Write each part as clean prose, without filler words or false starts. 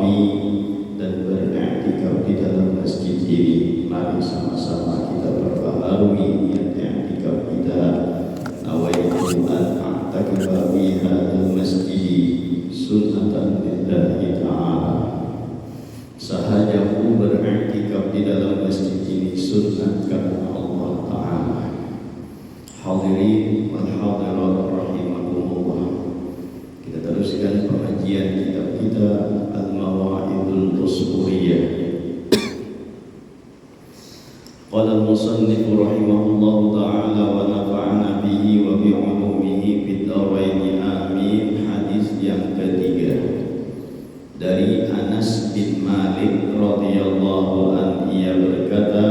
tarawih dan beriktikaf di dalam masjid ini. Mari sama-sama kita perbaharui niat iktikaf kita. Nawaitu an a'takifa fi hadzal masjid sunnatan lillahi ta'ala. Sahajaku beriktikaf di dalam masjid ini sunnat karena Allah Ta'ala. Hadirin wal hadirat rahimakumullah. Kita teruskan pengajian kitab kita Al-Mawa'idul Usburiyah. Qala al-musannif rahimahullah ta'ala wa nafa'ana bihi wa bi'ulumihi fid dharain amin. Hadis yang ketiga dari Anas bin Malik radhiyallahu anhu, ia berkata,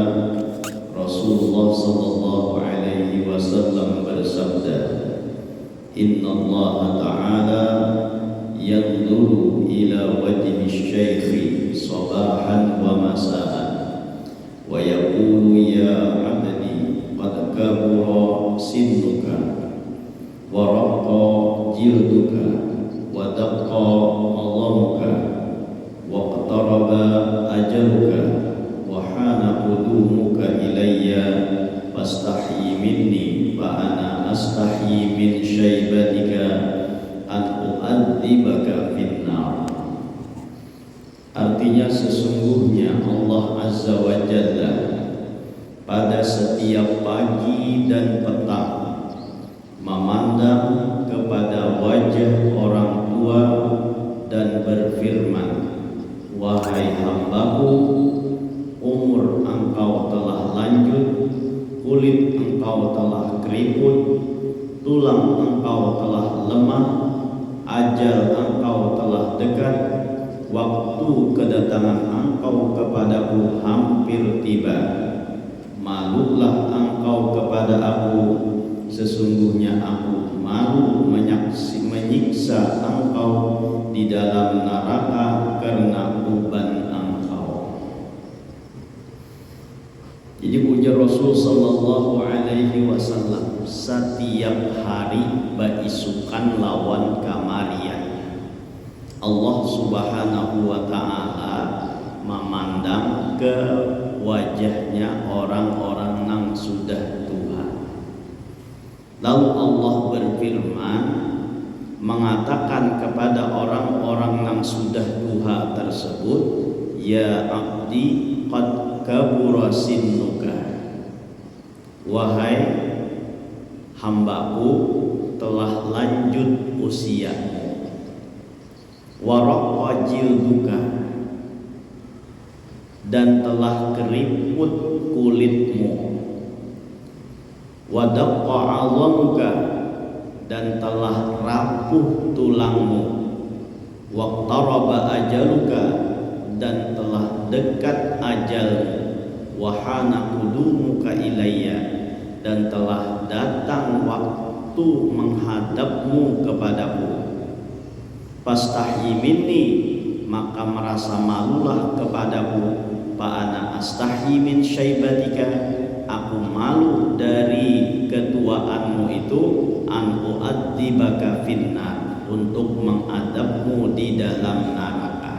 Rasulullah sallallahu alaihi wasallam bersabda, Inna Allah Ta'ala yanzuru ila wajhi syaikhi sabahan wa masaan wa yaqulu ya abdi qad kabura sinnuka wa raqqa jilduka wa daqqa allamuka wa qtaraba ajaluka wa hana qudumuka ilayya fastahyi minni fa ana astahyi min syaibatika an u'adzibaka finnar. Artinya sesungguhnya Allah Azza wa Jalla pada setiap pagi dan petang memandang kepada wajah orang tua dan berfirman, wahai hambaku, umur engkau telah lanjut, kulit engkau telah keriput, tulang engkau telah lemah, ajal engkau telah dekat, waktu kedatangan engkau kepadaku hampir tiba. Malulah engkau kepada aku, sesungguhnya aku malu menyiksa engkau di dalam neraka karena uban engkau. Jadi ujar Rasul sallallahu alaihi wasallam, setiap hari baisukan lawan kamarian Allah Subhanahu wa ta'ala memandang ke wajahnya orang-orang yang sudah tua. Lalu Allah berfirman mengatakan kepada orang-orang yang sudah tua tersebut, ya abdi qad kabura sinnuka, wahai hambaku telah lanjut usiamu, wa raqqa jilduka, dan telah keriput kulitmu, wa daqqa 'azmuka, dan telah rapuh tulangmu, wa qtaraba ajaluka, dan telah dekat ajalmu, wa hana qudumuka ilayya, dan telah datang waktu menghadapmu kepadaku. Fastahyi minni, maka merasa malulah kepadaku. Fa ana astahyi min syaibatika, aku malu dari ketuaanmu itu. An u'adzibaka finnar, untuk mengadabmu di dalam neraka.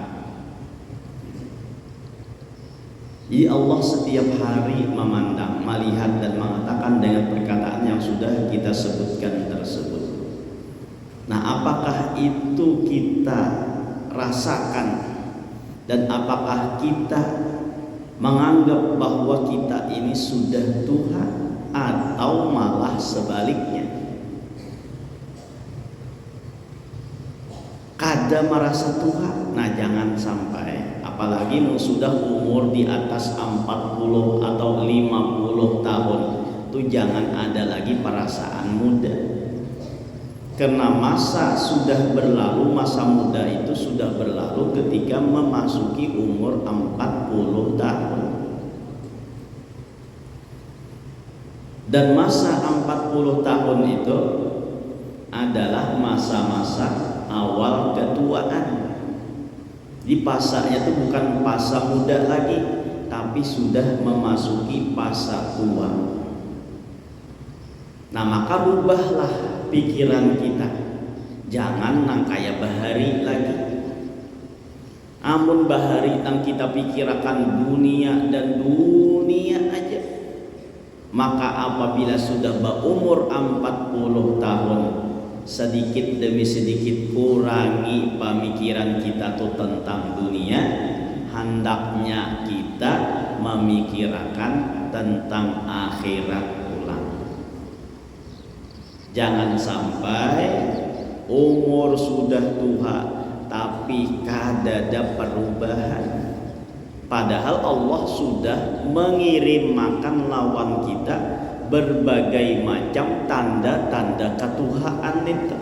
Jadi Allah setiap hari memandang, melihat dan mengatakan dengan perkataan yang sudah kita sebutkan tersebut. Nah, apakah itu kita rasakan dan apakah kita menganggap bahwa kita ini sudah tua atau malah sebaliknya? Kada merasa tua, nah jangan sampai, apalagi sudah umur di atas 40 atau 50 tahun, itu jangan ada lagi perasaan muda. Karena masa sudah berlalu, masa muda itu sudah berlalu ketika memasuki umur 40 tahun. Dan masa 40 tahun itu adalah masa-masa awal ketuaan. Di pasanya itu bukan fasa muda lagi, tapi sudah memasuki fasa tua. Nah, maka rubahlah pikiran kita, jangan nang kaya bahari lagi. Amun bahari nang kita pikirkan dunia dan dunia aja, maka apabila sudah berumur 40 tahun, sedikit demi sedikit kurangi pemikiran kita tuh tentang dunia, hendaknya kita memikirkan tentang akhirat pulang. Jangan sampai umur sudah tua tapi kada ada perubahan. Padahal Allah sudah mengirimkan lawan kita berbagai macam tanda-tanda ketuhaan itu,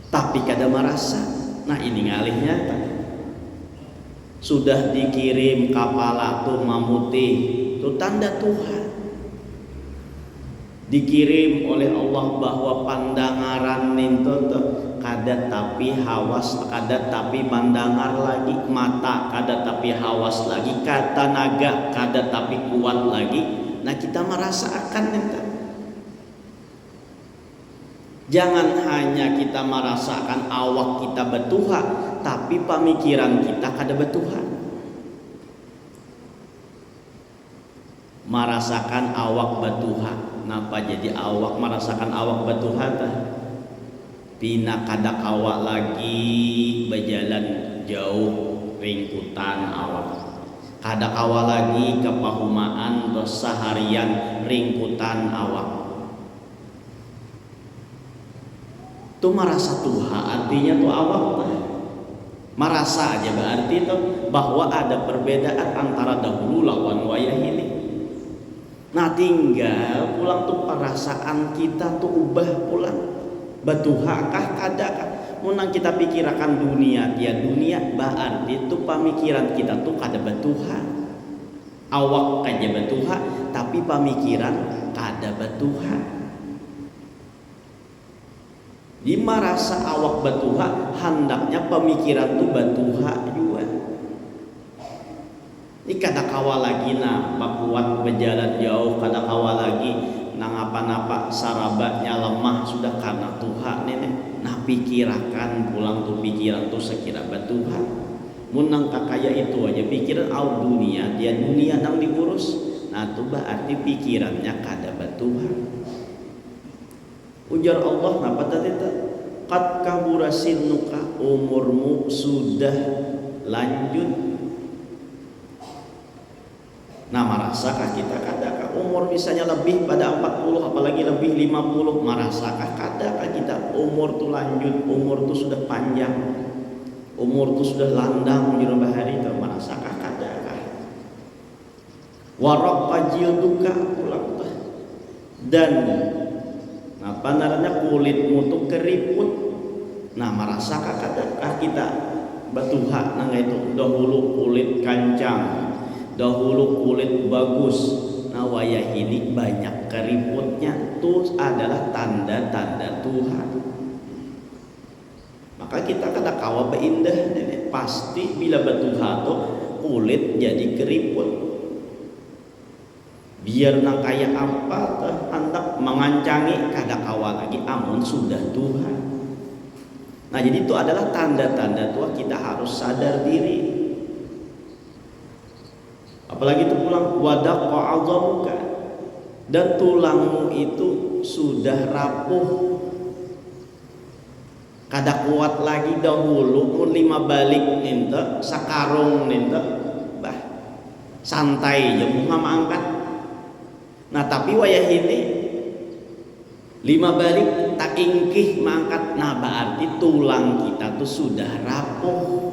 tapi kada merasa. Nah ini ngalihnya sudah dikirim kapal tuh mamutih itu tanda Tuhan, dikirim oleh Allah bahwa pandangaran itu kada tapi hawas, kada tapi pandangar lagi, mata kada tapi hawas lagi, kata naga kada tapi kuat lagi. Nah kita merasakan itu. Jangan hanya kita merasakan awak kita betuha, tapi pemikiran kita kada betuha. Merasakan awak betuha, napa jadi awak merasakan awak betuha tah? Pina kada awak lagi berjalan jauh ringkutan awak, kada awak lagi kepahumaan terus seharian ringkutan awak. Tuh merasa tuha artinya tuh awak merasa aja berarti itu bahwa ada perbedaan antara dahulu lawan wayah ini. Nah tinggal pulang tuh perasaan kita tuh ubah pulang. Batuha kah kada kah? Munang kita pikirkan dunia dia dunia berarti itu pemikiran kita tuh kada batuha. Awak aja batuha tapi pemikiran kada batuha. Di merasa awak batuha hendaknya pemikiran tuh batuha juga. Ini kada kawal lagi nah kuat berjalan jauh, kada kawal lagi nang apa-napa sarabatnya lemah sudah karena Tuhan nenek. Nah pikirakan pulang tuh pikiran tuh sekira Tuhan. Munang kakaya itu aja pikiran dunia, dia dunia nang diurus. Nah tuh berarti pikirannya kada Tuhan. Ujar Allah napa tadi tak? Qad kabura sinnuka, umurmu sudah lanjut. Nah merasakah kita kadakah umur misalnya lebih pada 40 apalagi lebih 50, merasakah kadakah kita umur tuh lanjut, umur tuh sudah panjang, umur tuh sudah landang di bahari itu, merasakah kadakah? Waraqqa jilduka pulang dan apa namanya kulitmu tuh keriput. Nah merasakah kadakah kita batuha nang itu dahulu kulit kancang, dahulu kulit bagus, nah wayah ini banyak keriputnya, itu adalah tanda-tanda Tuhan. Maka kita kada kawa beindah nenek, pasti bila batuha tuh kulit jadi keriput. Biar nang kaya apa tuh hendak mengancangi kada kawa lagi amun sudah Tuhan. Nah jadi itu adalah tanda-tanda tua, kita harus sadar diri. Apalagi itu pulang wadaqqa 'adhamuka, dan tulangmu itu sudah rapuh, kada kuat lagi. Dahulu mun lima balik ninta sakarung ninta bah santai je muha angkat. Nah tapi wayah ini lima balik tak ingkih mangkat. Nah berarti tulang kita tuh sudah rapuh.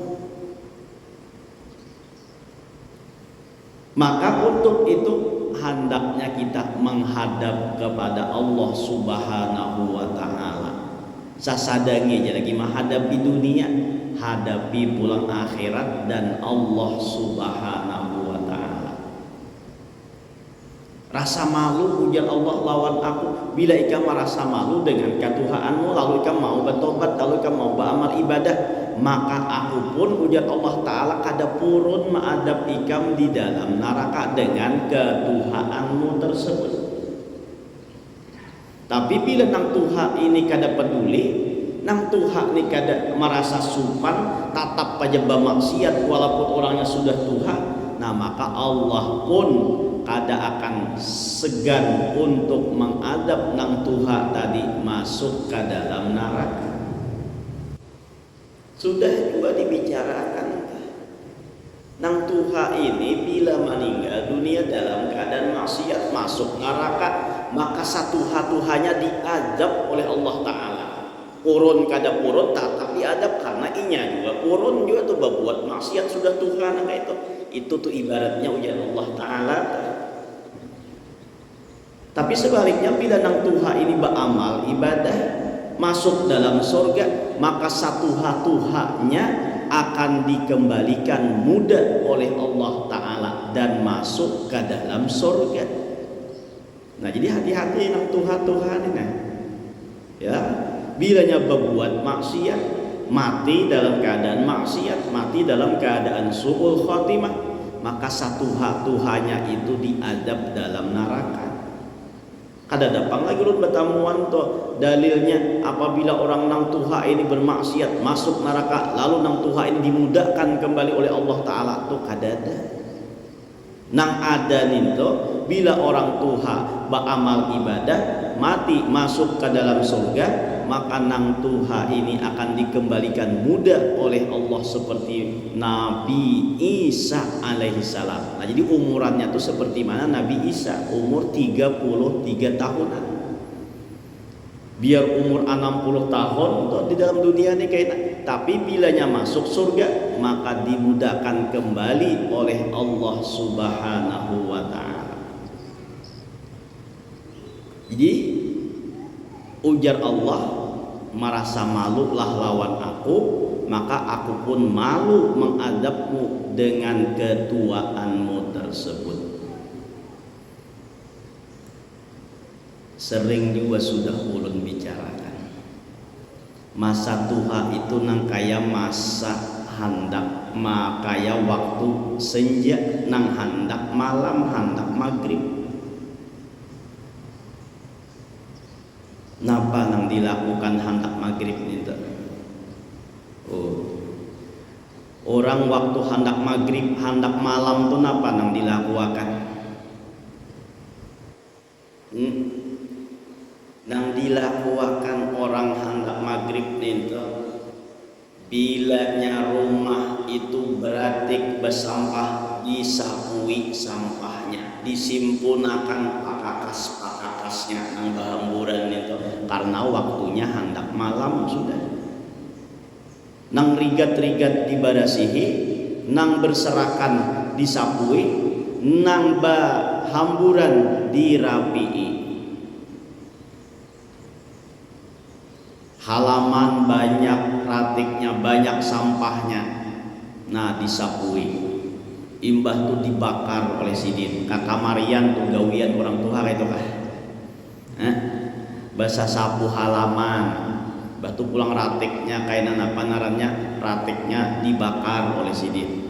Maka untuk itu hendaknya kita menghadap kepada Allah Subhanahu wa ta'ala. Sasadangi aja lagi menghadapi dunia, hadapi pulang akhirat dan Allah Subhanahu wa ta'ala. Rasa malu ujar Allah lawan aku, bila ikam merasa malu dengan ketuhaanmu lalu ikam mau bertobat, lalu ikam mau beramal ibadah, maka aku pun ujar Allah Ta'ala kada purun mengadab ikam di dalam neraka dengan ketuhaanmu tersebut. Tapi bila nang Tuhan ini kada peduli, nang Tuhan ni kada merasa supan tatap aja bermaksiat walaupun orangnya sudah Tuhan, nah maka Allah pun kada akan segan untuk mengadab nang Tuhan tadi masuk ke dalam neraka. Sudah juga dibicarakan nang Tuhan ini bila meninggal dunia dalam keadaan maksiat masuk neraka, maka satu Tuhannya diadab oleh Allah Ta'ala. Purun kada purun tetap diadab karena inya juga purun juga tuh berbuat maksiat sudah Tuhan kayak itu tuh ibaratnya ujian Allah Ta'ala. Tapi sebaliknya bila nang Tuhan ini beramal ibadah masuk dalam surga, maka satu Tuhannya akan dikembalikan mudah oleh Allah Ta'ala dan masuk ke dalam surga. Nah jadi hati-hati nang Tuhan ini ya, bilanya berbuat maksiat mati dalam keadaan maksiat, mati dalam keadaan su'ul khotimah, maka satu Tuhannya itu diadab dalam neraka. Kada datang lagi ulun bertamuan tuh dalilnya apabila orang nang Tuhan ini bermaksiat masuk neraka lalu nang Tuhan ini dimudahkan kembali oleh Allah Ta'ala tuh kada ada. Nang ada nih tuh bila orang Tuhan beramal ibadah mati masuk ke dalam surga, maka nang Tuhan ini akan dikembalikan mudah oleh Allah seperti Nabi Isa alaihi salam. Nah jadi umurannya tuh seperti mana Nabi Isa, umur 33 tahunan. Biar umur 60 tahun tuh di dalam dunia ini kayaknya, tapi bilanya masuk surga maka dimudahkan kembali oleh Allah Subhanahu wa Ta'ala. Jadi ujar Allah, merasa malu lah lawan aku, maka aku pun malu mengadabmu dengan ketuaanmu tersebut. Sering juga sudah ulun bicarakan, masa Tuhan itu nang kaya masa handak, makaya waktu senja nang handak malam, handak maghrib. Napa nang dilakukan handak maghrib itu? Orang waktu handak maghrib, handak malam tuh napa nang dilakukan? Nang dilakukan orang handak maghrib itu bilanya rumah itu beratik bersampah disapui sampahnya, disimpunakan pakakas-pakakasnya nang bahamburan itu karena waktunya handak malam sudah. Nang rigat-rigat dibarasihi, nang berserakan disapui, nang bahamburan dirapii. Halaman banyak ratiknya, banyak sampahnya, nah disapui. Imbah tuh dibakar oleh sidin. Kakamarian tuh gawian orang tua itu kah? Basa sapu halaman, batu pulang ratiknya kainan apa narannya, ratiknya dibakar oleh sidin.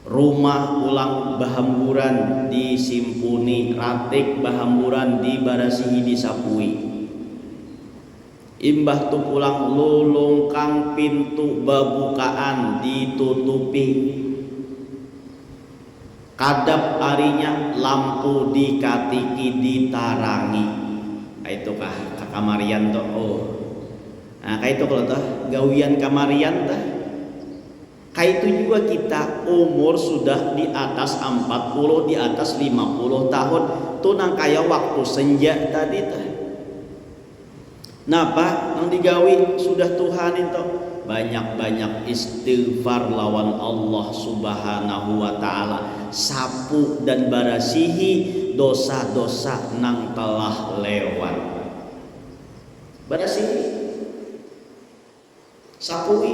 Rumah ulang bahamburan disimpuni, ratik bahamburan dibarasihi disapui. Imbah tu pulang lulungkang pintu babukaan ditutupi. Kadap harinya lampu dikatiki ditarangi. Itu kah kamarian tuh. Nah kayak itu kalau tuh gawian kamarian tuh. Kayak itu juga kita umur sudah di atas 40, di atas 50 tahun tuh nang kaya waktu senja tadi tuh. Napa nang digawi sudah Tuhan itu banyak-banyak istighfar lawan Allah Subhanahu wa Ta'ala, sapu dan barasihi dosa-dosa nang telah lewat. Barasihi, sapui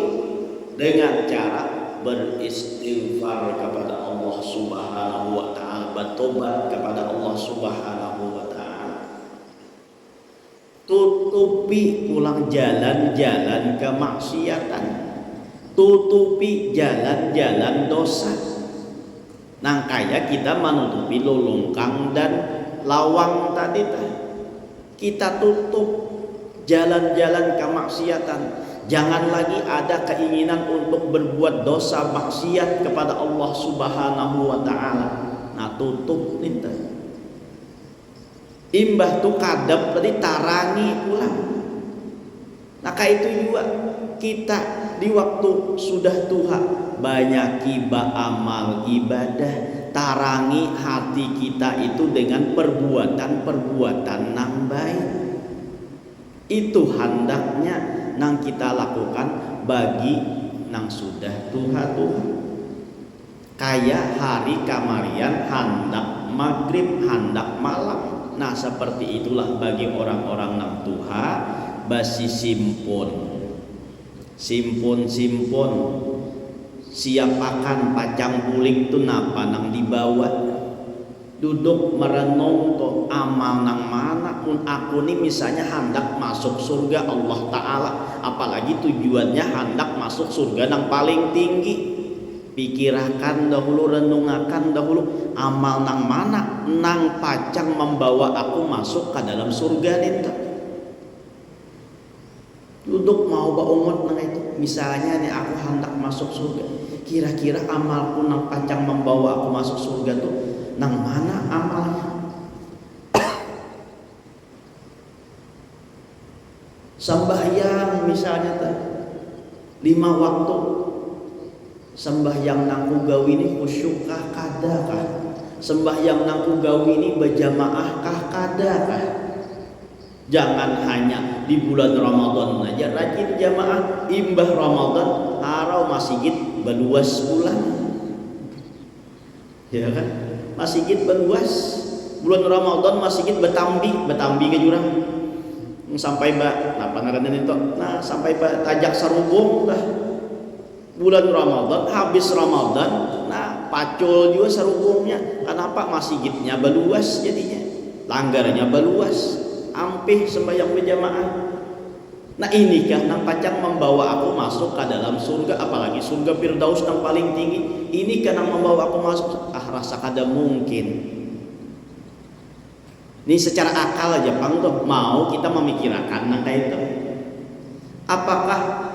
dengan cara beristighfar kepada Allah Subhanahu wa Ta'ala, bertobat kepada Allah Subhanahu wa Ta'ala. Tutupi pulang jalan-jalan kemaksiatan, tutupi jalan-jalan dosa. Nang kaya kita menutupi lulungkang dan lawang tadi kita tutup jalan-jalan kemaksiatan. Jangan lagi ada keinginan untuk berbuat dosa maksiat kepada Allah Subhanahu wa taala. Nah, tutup ninta. Imbah tu kadap tadi tarangi pulang. Nah, kayak itu juga kita di waktu sudah tua banyak amal ibadah, tarangi hati kita itu dengan perbuatan-perbuatan nang baik. Itu hendaknya nang kita lakukan bagi nang sudah tua. Kayak hari kamarian hendak maghrib, hendak malam. Nah, seperti itulah bagi orang-orang nang tua basi simpon siapakan pacang bulik tu napa nang dibawa duduk merenung to amal nang mana pun aku nih misalnya hendak masuk surga Allah Ta'ala, apalagi tujuannya hendak masuk surga nang paling tinggi. Pikirkan dahulu, renungakan dahulu amal nang mana nang pacang membawa aku masuk ke dalam surga ninta. Duduk mau baungot nang itu, misalnya nih aku hendak masuk surga, kira-kira amalku nang pacang membawa aku masuk surga tuh nang mana amalnya? Sembahyang misalnya tuh 5 waktu, sembahyang nang ku gawi ini khusyuk kah kada kah? Sembahyang nang ku gawi ini berjamaah kah kada kah? Jangan hanya di bulan Ramadan aja rajin jamaah, imbah Ramadan harau masjid berluas bulan. Ya kan? Masjid berluas. Bulan Ramadan masjid betambi ke jurang. Sampai napa ngaranna itu? Nah, sampai tajak sarubung dah. Bulan Ramadan, habis Ramadan, nah pacul juga sarubungnya. Kenapa? Masjidnya berluas jadinya. Langgarnya berluas. Ampih sembahyang berjamaah. Nah, inikah nang pacang membawa aku masuk ke dalam surga, apalagi surga Firdaus yang paling tinggi. Inikah nang membawa aku masuk? Rasa kada mungkin. Ini secara akal aja pang tuh mau kita memikirkan nang kayak itu. Apakah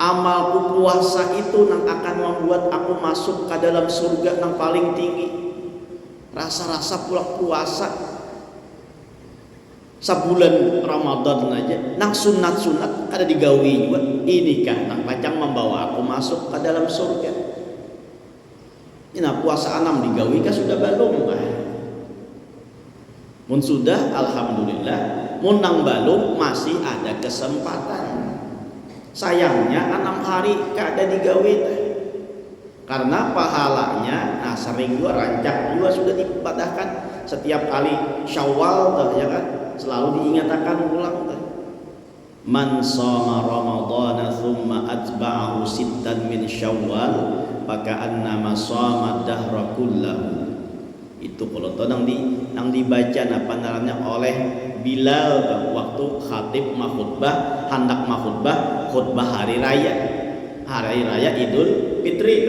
amalku puasa itu nang akan membuat aku masuk ke dalam surga nang paling tinggi? Rasa-rasa puasa sebulan Ramadan aja nang sunat-sunat ada digawi juga, inikah nang pacang membawa aku masuk ke dalam surga? Ini puasa 6 digawi kah sudah balung kah? Mun sudah alhamdulillah, mun nang balung masih ada kesempatan. Sayangnya 6 hari kada digawi karena pahalanya sering juga rancak juga sudah dipadahkan setiap kali Syawal ya kan, selalu diingatkan ulang tuh. Man shoma Ramadhana thumma atba'ahu sittan min Syawal faka'annama shoma dahra kullahu. Itu kalau nang dibaca apa namanya oleh Bilal waktu khatib khutbah, hendak khutbah hari raya Idul Fitri.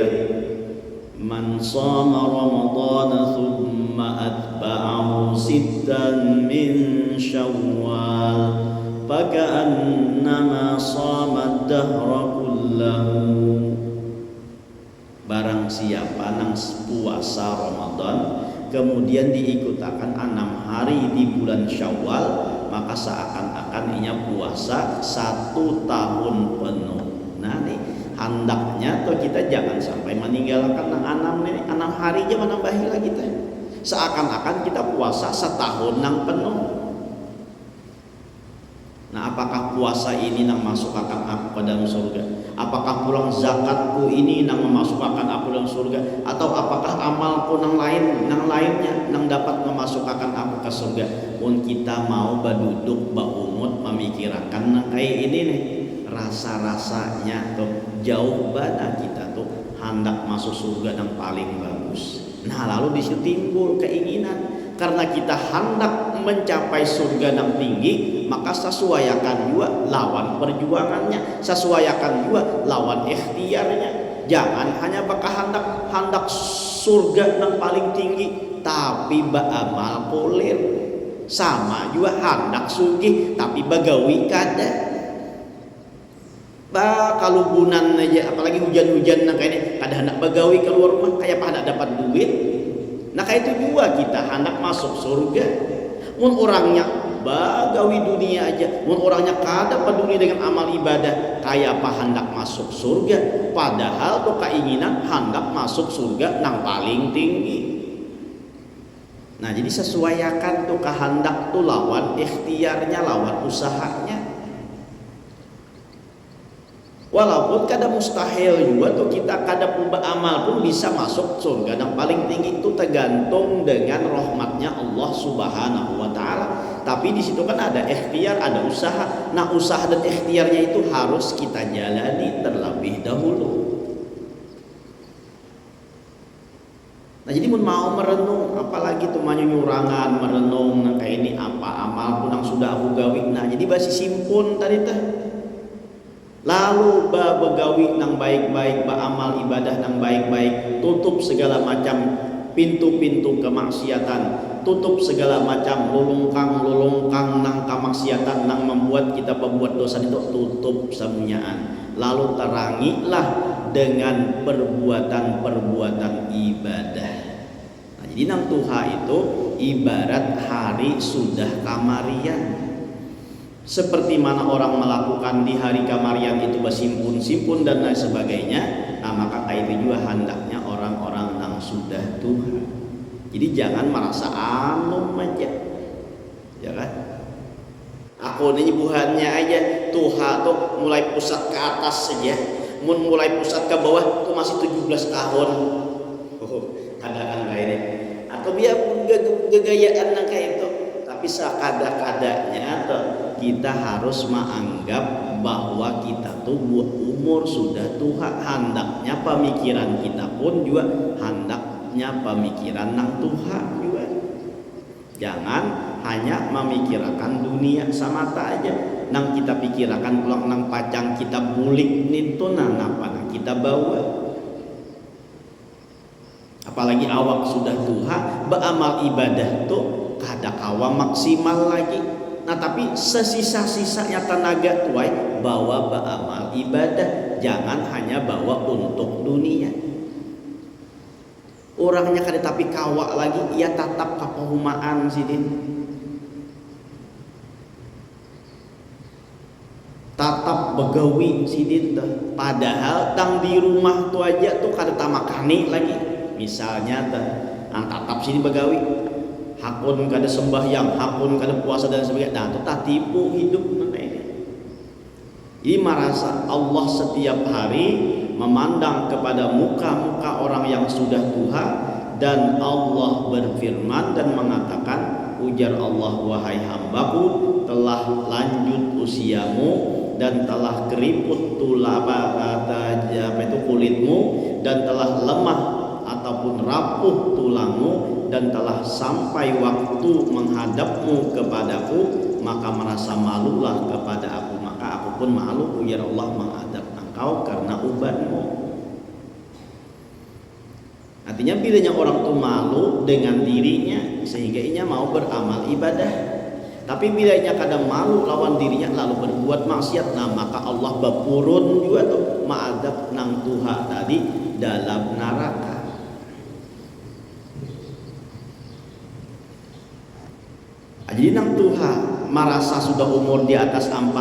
Man shoma Ramadhana thumma atba'ahu sittan min Syawal faka'annama shoma dahra kullahu. Barang siapa nang puasa Ramadan kemudian diikutakan 6 hari di bulan Syawal, maka seakan-akan ia puasa 1 tahun penuh. Nah nih hendaknya tuh kita jangan sampai meninggalkan 6 hari aja menambahi lagi teh. Seakan-akan kita puasa setahun nang penuh. Nah, apakah puasa ini nang masukkan aku ke dalam surga? Apakah pulang zakatku ini nang memasukkan aku dalam surga? Atau apakah amalku nang lainnya nang dapat memasukkan aku ke surga? Pun kita mau berduduk baumut memikirkan nang kayak ini nih, rasa-rasanya tuh jauh banget kita tuh hendak masuk surga yang paling bagus. Nah, lalu disitu timbul keinginan karena kita hendak mencapai surga yang tinggi, maka sesuaikan juga lawan perjuangannya, sesuaikan juga lawan ikhtiarnya. Jangan hanya bakal hendak surga yang paling tinggi tapi beramal polir. Sama juga hendak sugih tapi bagawi kada. Kalau bulan aja, apalagi hujan-hujan kayak ini, kada hendak bagawi keluar rumah, kayak apa hendak dapat duit. Nah kayak itu juga kita hendak masuk surga. Mun orangnya bagawi dunia aja, mun orangnya kada peduli dengan amal ibadah, kayak apa hendak masuk surga. Padahal tuh keinginan hendak masuk surga nang paling tinggi. Nah jadi sesuaikan tuh kehendak tuh lawan ikhtiarnya, lawan usahanya. Walaupun kada mustahil juga tuh kita kada pun amal pun bisa masuk surga yang paling tinggi, itu tergantung dengan rahmatnya Allah Subhanahu wa taala. Tapi di situ kan ada ikhtiar, ada usaha. Nah, usaha dan ikhtiarnya itu harus kita jalani terlebih dahulu. Nah, jadi mun mau merenung, apalagi tuh manyurangan merenung, nah kayak ini apa amal pun yang sudah aku gawi. Nah, jadi basi simpun tadi teh. Lalu begawi nang baik-baik, amal ibadah nang baik-baik, tutup segala macam pintu-pintu kemaksiatan, tutup segala macam lulungkang nang kemaksiatan nang membuat kita pembuat dosa itu, tutup semuanya. Lalu terangilah dengan perbuatan-perbuatan ibadah. Nah, jadi nang Tuha itu ibarat hari sudah kamarian. Seperti mana orang melakukan di hari kamarian itu bersimpun-simpun dan lain sebagainya. Nah maka kayak itu juga hendaknya orang-orang yang sudah Tuhan. Jadi jangan merasa anu aja, ya kan? Aku ini buhannya aja Tuhan tuh mulai pusat ke atas saja, mulai pusat ke bawah tuh masih 17 tahun. Kadang-kadang kayak ini. Atau biarpun gegayaan kayak itu, tapi sekada-kadanya tuh kita harus menganggap bahwa kita tuh buat umur sudah Tuhan, hendaknya pemikiran kita pun juga hendaknya pemikiran nang Tuhan juga. Jangan hanya memikirkan dunia semata aja. Nang kita pikirkan pulang nang pacang kita bulik itu nang apa nang kita bawa. Apalagi awak sudah Tuhan, beramal ibadah tuh kada kawa maksimal lagi. Nah tapi sesisa-sisanya tenaga tuai bawa beramal ibadah, jangan hanya bawa untuk dunia. Orangnya kada tapi kawa lagi, ia tatap kapahumaan sidin. Tatap begawi sidin tuh. Padahal tang di rumah tuh aja tuh kada tamakani lagi. Misalnya tuh, ang tatap sini begawi. Hakun kada sembahyang, hakun kada puasa dan sebagainya. Nah, itu tak tipu hidup mana ini. Ini merasa Allah setiap hari memandang kepada muka-muka orang yang sudah Tuhan, dan Allah berfirman dan mengatakan, ujar Allah, wahai hambaku, telah lanjut usiamu dan telah keriput kulitmu dan telah lemah ataupun rapuh tulangmu dan telah sampai waktu menghadapmu kepadaku, maka merasa malulah kepada aku, maka aku pun malu, ujar Allah, menghadap engkau karena ubanmu. Artinya bilanya orang tuh malu dengan dirinya sehingga ia mau beramal ibadah. Tapi bilanya kadang malu lawan dirinya lalu berbuat maksiat, nah maka Allah bapurun juga tuh menghadap nang Tuhan tadi dalam neraka. Jadi nang Tuhan merasa sudah umur di atas 40,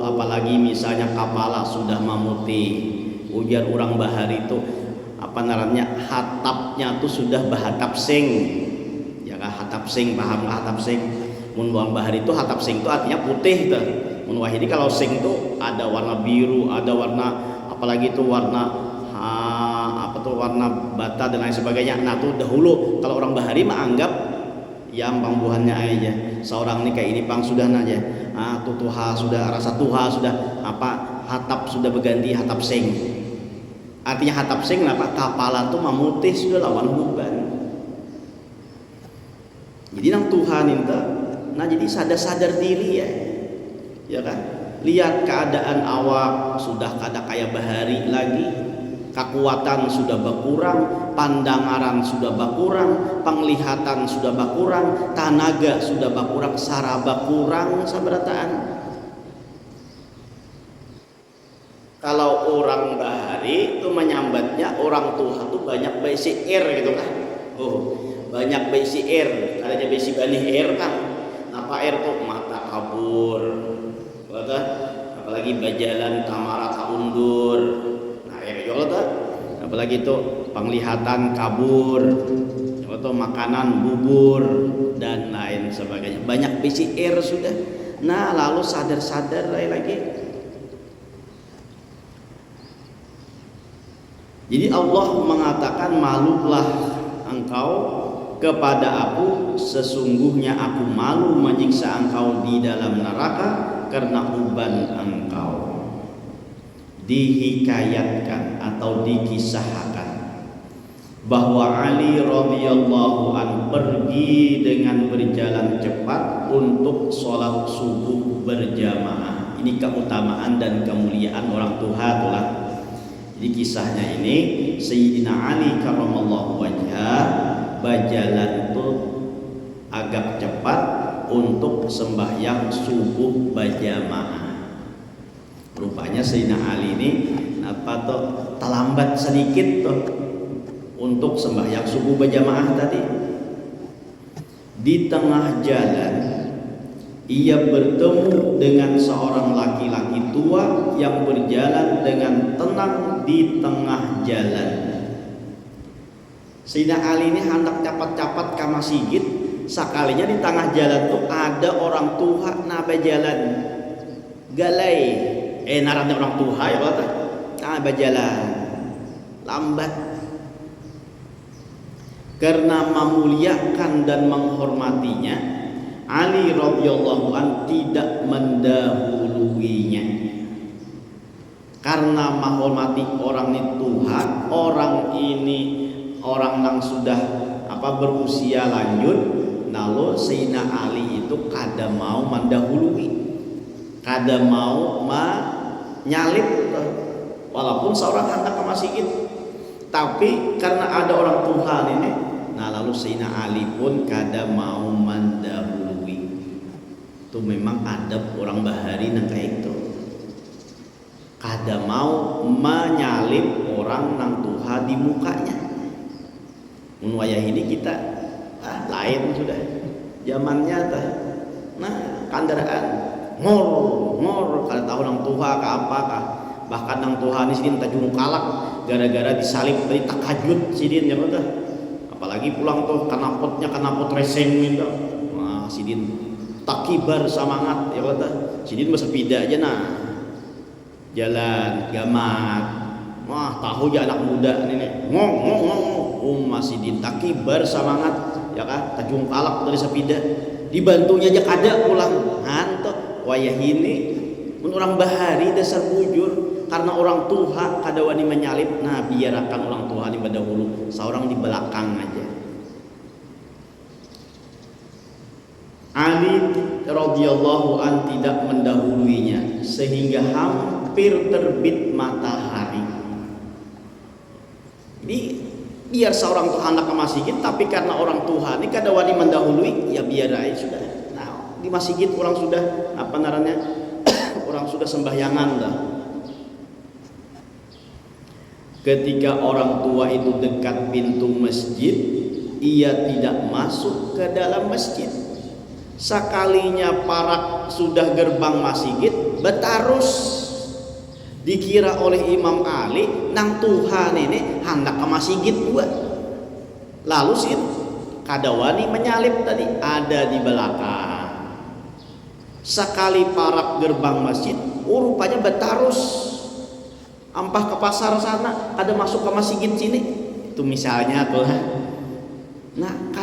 apalagi misalnya kepala sudah memutih, ujar orang bahari itu apa namanya, hatapnya tuh sudah bahatap sing, ya kan? Hatap sing, paham nggak hatap sing? Mun orang bahari itu hatap sing itu artinya putih tuh. Mun wahidi kalau sing tuh ada warna biru, ada warna apalagi itu warna warna bata dan lain sebagainya. Nah tuh dahulu kalau orang bahari mah anggap yang pangbuhannya aja seorang nih kayak ini pang sudah aja tuha sudah rasa tuha sudah apa hatap sudah berganti hatap sing, artinya hatap sing apa kapala tuh memutih sudah lawan beban. Jadi nang Tuhan itu nah jadi sadar diri ya kan, lihat keadaan awak sudah kada kayak bahari lagi, kekuatan sudah berkurang, pandangaran sudah berkurang, penglihatan sudah berkurang, tenaga sudah berkurang, saraba kurang sabarataan. Kalau orang bahari itu menyambatnya orang tua tuh banyak bayi syair gitu kan. Oh, banyak bayi syair, adanya bayi bani air kan. Apa air tuh mata kabur. Betul? Apalagi bajalan tamara kaundur. Nah, air juga tuh. Apalagi itu penglihatan kabur. Atau makanan bubur dan lain sebagainya. Banyak bayi syair sudah. Nah, lalu sadar-sadar lagi. Jadi Allah mengatakan, malulah engkau kepada aku, sesungguhnya aku malu menyiksa engkau di dalam neraka karena uban engkau. Dihikayatkan atau dikisahkan bahwa Ali radhiyallahu an pergi dengan berjalan cepat untuk sholat subuh berjamaah. Ini keutamaan dan kemuliaan orang tua itulah. Di kisahnya ini Sayyidina Ali karramallahu wajhah berjalan tuh agak cepat untuk sembahyang subuh berjamaah. Rupanya Sayyidina Ali ini terlambat sedikit tuh untuk sembahyang subuh berjamaah tadi. Di tengah jalan ia bertemu dengan seorang laki-laki tua yang berjalan dengan tenang di tengah jalan. Sayyidina Ali ini hendak capat-capat ke masjid, sekalinya di tengah jalan tuh ada orang tua nabe jalan galai naranya orang tua ya kata nabe jalan lambat karena memuliakan dan menghormatinya. Ali radhiyallahu an tidak mendahuluinya karena menghormati orang ini Tuhan. Orang ini orang yang sudah berusia lanjut, lalu Sayyidina Ali itu kada mau mendahului, kada mau menyalip walaupun seorang hendak ke masjid, tapi karena ada orang Tuhan ini, nah lalu Sayyidina Ali pun kada mau mendahului. Itu memang adab orang bahari nang kayak itu. Kada mau menyalip orang nang Tuhan di mukanya. Wayah ini kita lain sudah. Zamannya tah. Nah, kandaraan ngor kada tahu nang Tuhan ka apa kah. Bahkan nang Tuhan ini sidin tajung kalak gara-gara disalib tadi takajud sidin ya tah. Apalagi pulang tuh kanapot racing gitu. Nah, sidin takibar semangat ya kata sidin bersepeda aja nah jalan gamat wah tahu ya anak muda ini ngong masih din takibar semangat ya kan tajung kalak dari sepeda dibantunya aja kada pulang hanto wayah ini orang bahari dasar bujur karena orang tua kada wani menyalip. Nah biarkan orang tua ini dahulu seorang di belakang aja. Ali radhiyallahu an tidak mendahuluinya sehingga hampir terbit matahari. Jadi biar seorang tuh anak ke masjid, tapi karena orang Tuhan ini kada wani mendahului, ya biar aja sudah. Nah di masjid orang sudah orang sudah sembahyangan dah. Ketika orang tua itu dekat pintu masjid, ia tidak masuk ke dalam masjid. Sekalinya parak sudah gerbang masjid betarus dikira oleh Imam Ali nang Tuhan ini hendak ke masjid buat lalu sih kadawani menyalip tadi ada di belakang. Sekali parak gerbang masjid rupanya betarus ampah ke pasar sana ada masuk ke masjid sini itu misalnya tuh. Nah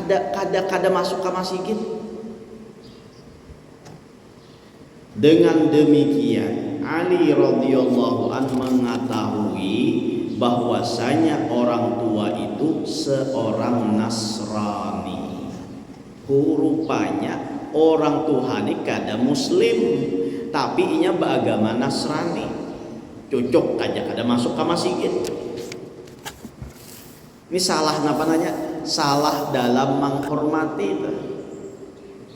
kada masuk ke masjid. Dengan demikian Ali radhiyallahu an mengetahui bahwasanya orang tua itu seorang Nasrani. Rupanya orang tua ini kada Muslim, tapi inya beragama Nasrani. Cocok aja kada masuk ke masjid. Ini salah apa nanya? Salah dalam menghormati itu.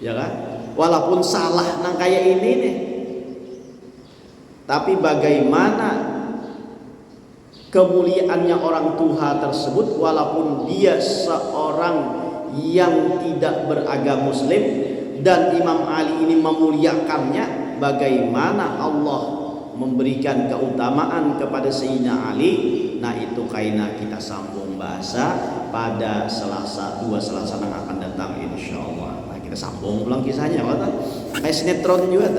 Ya kan? Walaupun salah nang kayak ini nih. Tapi bagaimana kemuliaannya orang tua tersebut walaupun dia seorang yang tidak beragama muslim dan Imam Ali ini memuliakannya, bagaimana Allah memberikan keutamaan kepada Sayyidina Ali. Nah itu kaina kita sambung bahasa pada dua Selasa yang akan datang insyaallah. Nah kita sambung ulang kisahnya kayak sinetron juga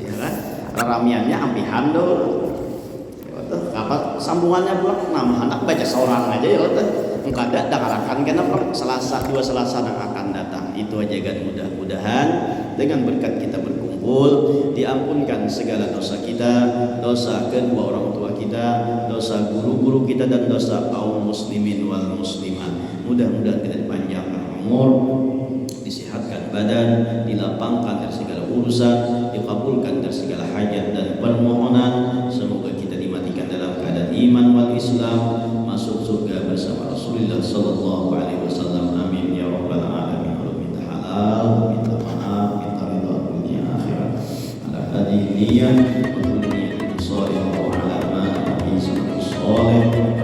ya kan, ramiannya ampihan apa sambungannya pulang nama anak baca seorang aja ya enggak ada dangarakan kenapa dua Selasa yang akan datang. Itu aja kan, mudah-mudahan dengan berkat kita berkumpul diampunkan segala dosa kita, dosa kedua orang tua kita, dosa guru-guru kita, dan dosa kaum muslimin wal muslimat. Mudah-mudahan kita dipanjangkan umur, disehatkan badan, dilapangkan dari segala urusan, dikabulkan dari segala hajat dan permohonan. Semoga kita dimatikan dalam keadaan iman wal Islam, masuk surga bersama Rasulullah sallallahu alaihi wasallam. Amin ya rabbal alamin. Minta halal, minta maaf, minta ridha dunia akhirat. Ala hadhihi niyyah wa kulli niyatin shalihah wa ala ma nabi sallallahu alaihi wasallam.